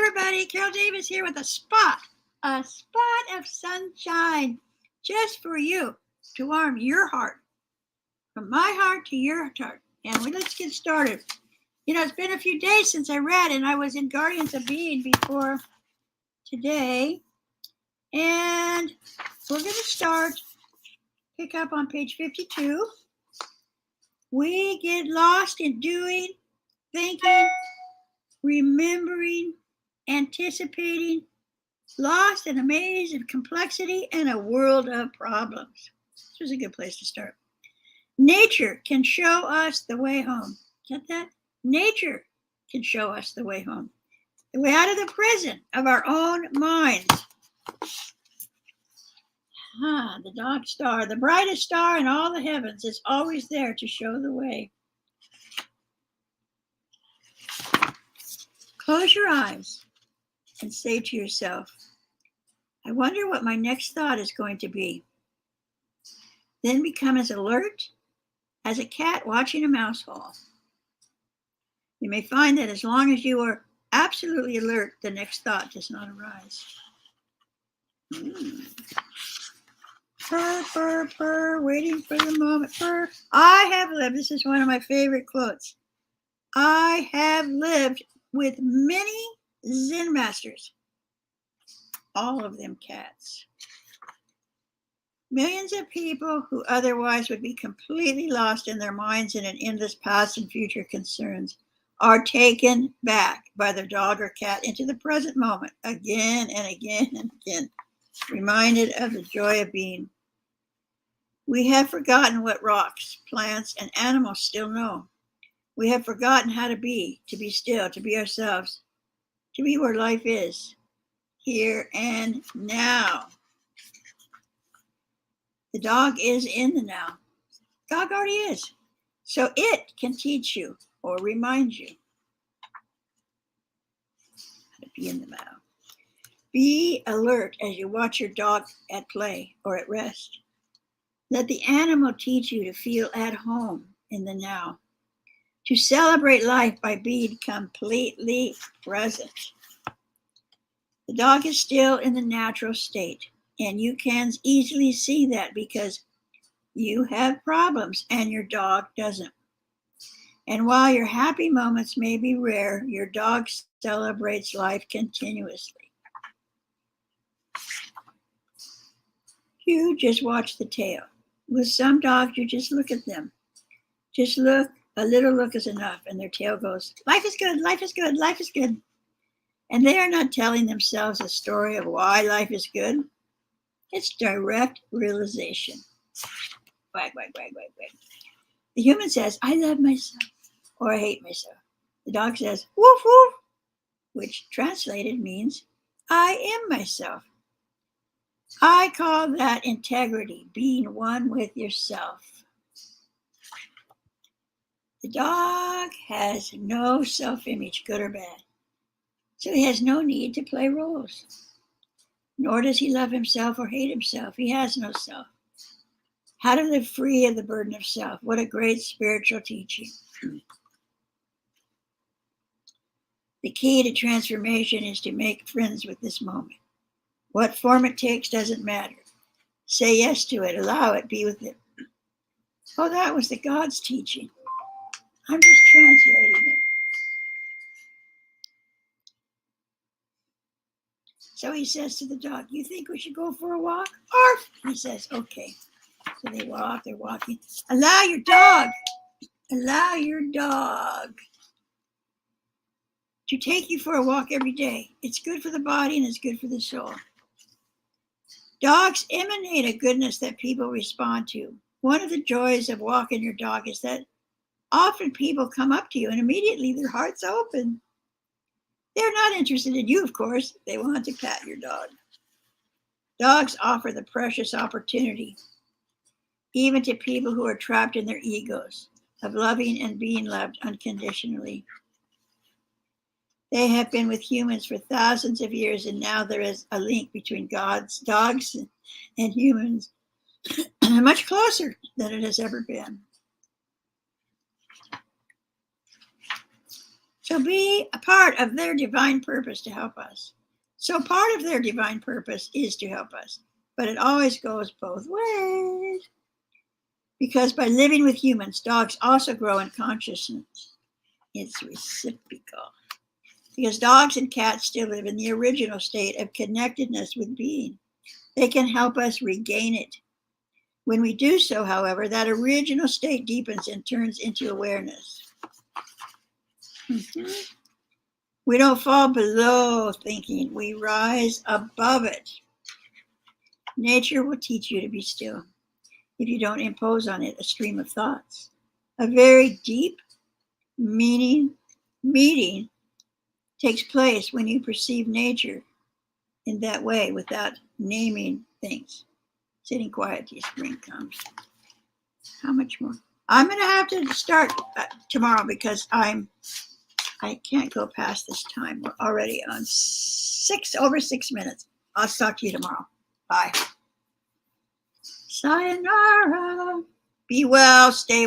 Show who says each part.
Speaker 1: everybody, Carol Davis here with a spot of sunshine just for you to warm your heart, from my heart to your heart. And let's get started. You know, it's been a few days since I read, and I was in Guardians of Being before today. And we're going to pick up on page 52. We get lost in doing, thinking, remembering, anticipating, lost in a maze of complexity and a world of problems. This was a good place to start. Nature can show us the way home. Get that? Nature can show us the way home. The way out of the prison of our own minds. The dog star, the brightest star in all the heavens, is always there to show the way. Close your eyes and say to yourself, I wonder what my next thought is going to be. Then become as alert as a cat watching a mouse hole. You may find that as long as you are absolutely alert, the next thought does not arise. Purr, purr, purr, waiting for the moment. Purr. I have lived, this is one of my favorite quotes. I have lived with many Zen masters, all of them cats. Millions of people who otherwise would be completely lost in their minds in an endless past and future concerns are taken back by their dog or cat into the present moment again and again and again, reminded of the joy of being. We have forgotten what rocks, plants, and animals still know. We have forgotten how to be still, to be ourselves, to be where life is, here and now. The dog is in the now. Dog already is. So it can teach you or remind you how to be in the now. Be alert as you watch your dog at play or at rest. Let the animal teach you to feel at home in the now, to celebrate life by being completely present. The dog is still in the natural state, and you can easily see that because you have problems and your dog doesn't. And while your happy moments may be rare, your dog celebrates life continuously. You just watch the tail. With some dogs, you just look at them. Just look, a little look is enough, and their tail goes, life is good, life is good, life is good. And they are not telling themselves a story of why life is good. It's direct realization. Wag, wag, wag, wag, wag. The human says, I love myself, or I hate myself. The dog says, woof, woof, which translated means, I am myself. I call that integrity, being one with yourself. The dog has no self-image, good or bad. So he has no need to play roles. Nor does he love himself or hate himself. He has no self. How to live free of the burden of self. What a great spiritual teaching. The key to transformation is to make friends with this moment. What form it takes doesn't matter. Say yes to it. Allow it. Be with it. Oh, that was the God's teaching. I'm just translating it. So he says to the dog, you think we should go for a walk? Arf! He says, okay. So they walk, they're walking. Allow your dog to take you for a walk every day. It's good for the body and it's good for the soul. Dogs emanate a goodness that people respond to. One of the joys of walking your dog is that often people come up to you and immediately their hearts open. They're not interested in you, of course. They want to pat your dog. Dogs offer the precious opportunity, even to people who are trapped in their egos, of loving and being loved unconditionally. They have been with humans for thousands of years, and now there is a link between dogs, and humans, much closer than it has ever been. So be a part of their divine purpose to help us. So part of their divine purpose is to help us, but it always goes both ways. Because by living with humans, dogs also grow in consciousness. It's reciprocal. Because dogs and cats still live in the original state of connectedness with being. They can help us regain it. When we do so, however, that original state deepens and turns into awareness. We don't fall below thinking, we rise above it. Nature will teach you to be still if you don't impose on it a stream of thoughts. A very deep meeting takes place when you perceive nature in that way without naming things. Sitting quiet till spring comes. How much more? I'm going to have to start tomorrow because I can't go past this time. We're already on over 6 minutes. I'll talk to you tomorrow. Bye. Sayonara. Be well. Stay